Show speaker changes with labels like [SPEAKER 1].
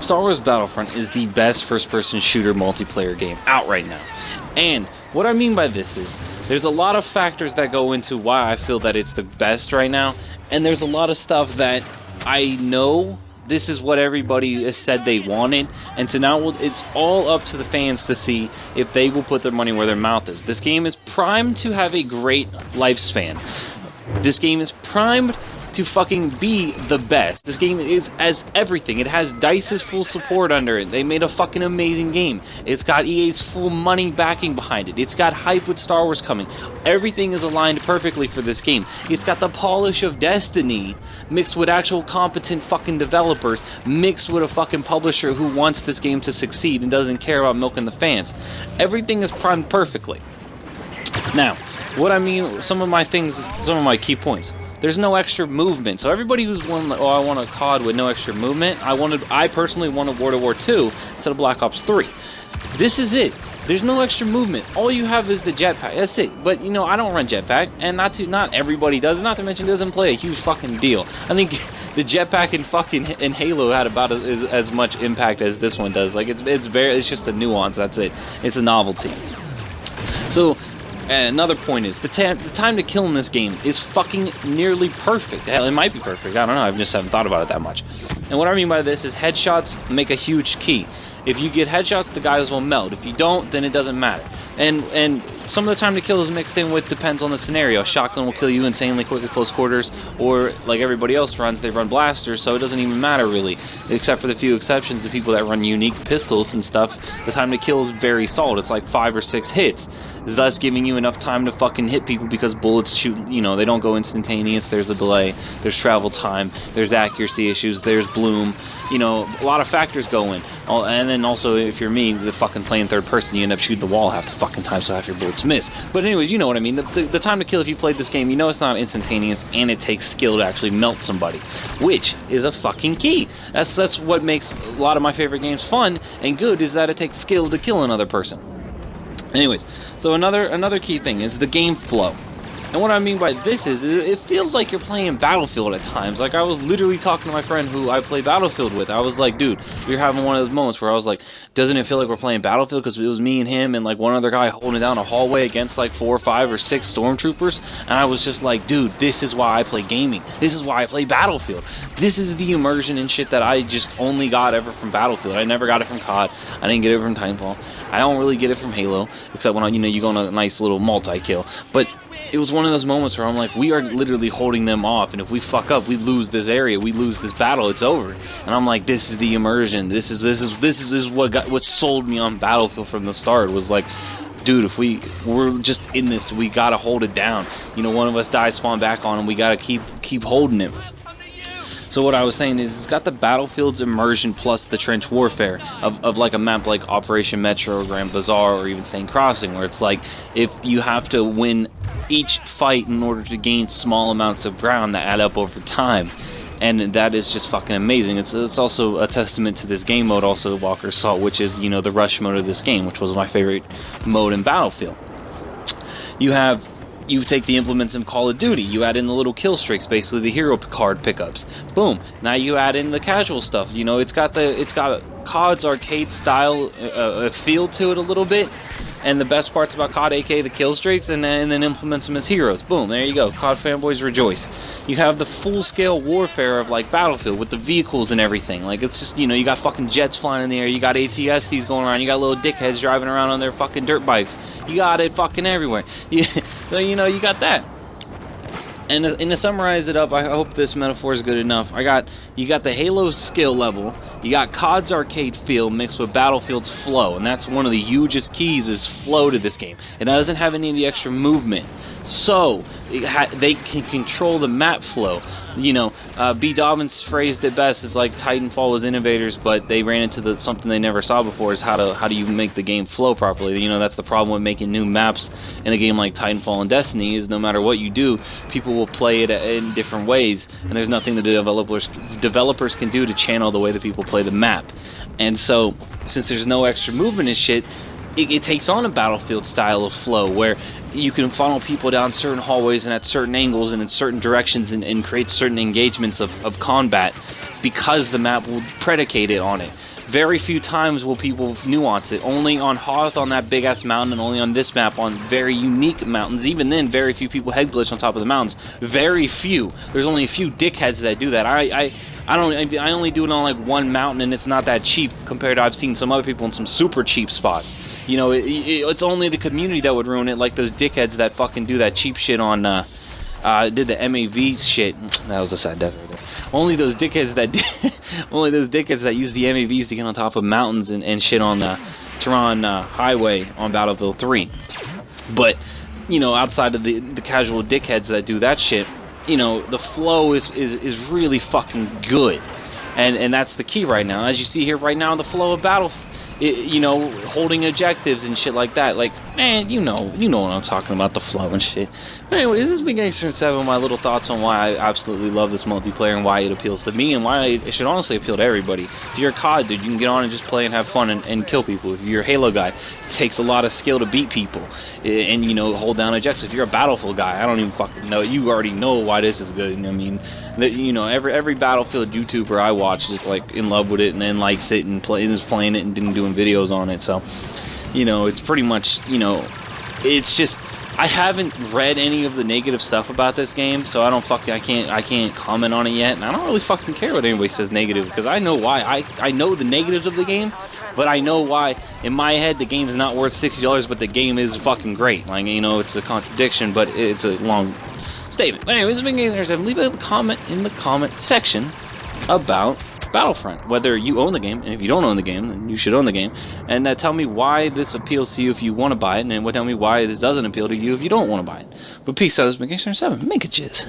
[SPEAKER 1] Star Wars Battlefront is the best first-person shooter multiplayer game out right now. And what I mean by this is, there's a lot of factors that go into why I feel that it's the best right now, and there's a lot of stuff that I know this is what everybody has said they wanted, and so now it's all up to the fans to see if they will put their money where their mouth is. This game is primed to have a great lifespan. This game is primed to fucking be the best. This game is as everything. It has DICE's full support under it. They made a fucking amazing game. It's got EA's full money backing behind it. It's got hype with Star Wars coming. Everything is aligned perfectly for this game. It's got the polish of Destiny mixed with actual competent fucking developers mixed with a fucking publisher who wants this game to succeed and doesn't care about milking the fans. Everything is primed perfectly. Now, what I mean, some of my key points. There's no extra movement. So everybody who's won, oh, I want a COD with no extra movement. I personally wanted World War II instead of Black Ops 3. This is it. There's no extra movement. All you have is the jetpack. That's it. But you know, I don't run jetpack, and not everybody does. Not to mention, it doesn't play a huge fucking deal. I think the jetpack in Halo had about as much impact as this one does. Like it's just a nuance. That's it. It's a novelty. So. Another point is, the time to kill in this game is fucking nearly perfect. Hell, it might be perfect. I don't know. I just haven't thought about it that much. And what I mean by this is headshots make a huge key. If you get headshots, the guys will melt. If you don't, then it doesn't matter. And some of the time to kill is mixed in with depends on the scenario. Shotgun will kill you insanely quick at close quarters, or like everybody else runs, they run blasters, so it doesn't even matter really. Except for the few exceptions, the people that run unique pistols and stuff, the time to kill is very solid. It's like 5 or 6 hits, thus giving you enough time to fucking hit people because bullets shoot, you know, they don't go instantaneous. There's a delay, there's travel time, there's accuracy issues, there's bloom. You know, a lot of factors go in. And then also, if you're me, the fucking playing third person, you end up shooting the wall half the fucking time, so half your bullets miss. But anyways, you know what I mean. The time to kill, if you played this game, you know it's not instantaneous, and it takes skill to actually melt somebody, which is a fucking key. That's what makes a lot of my favorite games fun and good, is that it takes skill to kill another person. Anyways, so another key thing is the game flow. And what I mean by this is, it feels like you're playing Battlefield at times. Like, I was literally talking to my friend who I play Battlefield with. I was like, dude, we were having one of those moments where I was like, doesn't it feel like we're playing Battlefield? Because it was me and him and, like, one other guy holding down a hallway against, like, 4 or 5 or 6 stormtroopers. And I was just like, dude, this is why I play gaming. This is why I play Battlefield. This is the immersion and shit that I just only got ever from Battlefield. I never got it from COD. I didn't get it from Titanfall. I don't really get it from Halo, except when, you go on a nice little multi-kill. But it was one of those moments where I'm like, we are literally holding them off, and if we fuck up, we lose this area, we lose this battle, it's over. And I'm like, this is the immersion. This is what sold me on Battlefield from the start. Was like, dude, if we're just in this, we gotta hold it down. You know, one of us dies, spawn back on, and we gotta keep holding it. So what I was saying is, it's got the Battlefield's immersion plus the trench warfare of like a map like Operation Metro or Grand Bazaar or even St. Crossing, where it's like, if you have to win each fight in order to gain small amounts of ground that add up over time. And that is just fucking amazing. It's also a testament to this game mode, also Walker's Assault, which is, you know, the rush mode of this game, which was my favorite mode in Battlefield. You take the implements in Call of Duty, you add in the little kill streaks, basically the hero card pickups. Boom. Now you add in the casual stuff. You know, it's got COD's arcade style feel to it a little bit. And the best parts about COD, aka the kill streaks, and then implements them as heroes. Boom, there you go. COD fanboys rejoice. You have the full-scale warfare of, like, Battlefield with the vehicles and everything. Like, it's just, you know, you got fucking jets flying in the air, you got ATSTs going around, you got little dickheads driving around on their fucking dirt bikes. You got it fucking everywhere. So, you know, you got that. And to summarize it up, I hope this metaphor is good enough. You got the Halo skill level, you got COD's arcade feel mixed with Battlefield's flow, and that's one of the hugest keys is flow to this game. It doesn't have any of the extra movement, so they can control the map flow. You know, B. Dobbins phrased it best. It's like Titanfall was innovators, but they ran into something they never saw before. Is how do you make the game flow properly? You know, that's the problem with making new maps in a game like Titanfall and Destiny. Is no matter what you do, people will play it in different ways, and there's nothing the developers can do to channel the way that people play the map. And so, since there's no extra movement and shit, it takes on a Battlefield style of flow where you can funnel people down certain hallways and at certain angles and in certain directions and create certain engagements of combat because the map will predicate it on it. Very few times will people nuance it. Only on Hoth on that big ass mountain, and only on this map on very unique mountains. Even then, very few people head glitch on top of the mountains. Very few. There's only a few dickheads that do that. I only do it on like one mountain, and it's not that cheap compared to I've seen some other people in some super cheap spots. You know, it's only the community that would ruin it, like those dickheads that fucking do that cheap shit on did the MAV shit. That was a sad death right there. Only those dickheads that only those dickheads that use the MAVs to get on top of mountains and shit on the Tehran highway on Battlefield 3. But you know, outside of the casual dickheads that do that shit, you know, the flow is really fucking good, and that's the key right now. As you see here right now, the flow of Battlefield. You know, holding objectives and shit like that. Like, man, you know what I'm talking about, the flow and shit. But anyway, this has been Gangster 7, my little thoughts on why I absolutely love this multiplayer and why it appeals to me and why it should honestly appeal to everybody. If you're a COD dude, you can get on and just play and have fun and kill people. If you're a Halo guy, it takes a lot of skill to beat people and, you know, hold down objectives. If you're a Battlefield guy, I don't even fucking know. You already know why this is good. I mean, you know, every Battlefield YouTuber I watch is like in love with it and then likes it and is playing it and doing videos on it. So, you know, it's pretty much, you know, it's just, I haven't read any of the negative stuff about this game, so I can't comment on it yet, and I don't really fucking care what anybody says negative, because I know why. I know the negatives of the game, but I know why. In my head, the game is not worth $60, but the game is fucking great. Like, you know, it's a contradiction, but it's a long statement. But anyways, leave a comment in the comment section about Battlefront, whether you own the game, and if you don't own the game, then you should own the game, and tell me why this appeals to you if you want to buy it, and tell me why this doesn't appeal to you if you don't want to buy it. But peace out, this has been Gangster 7. Make a jizz.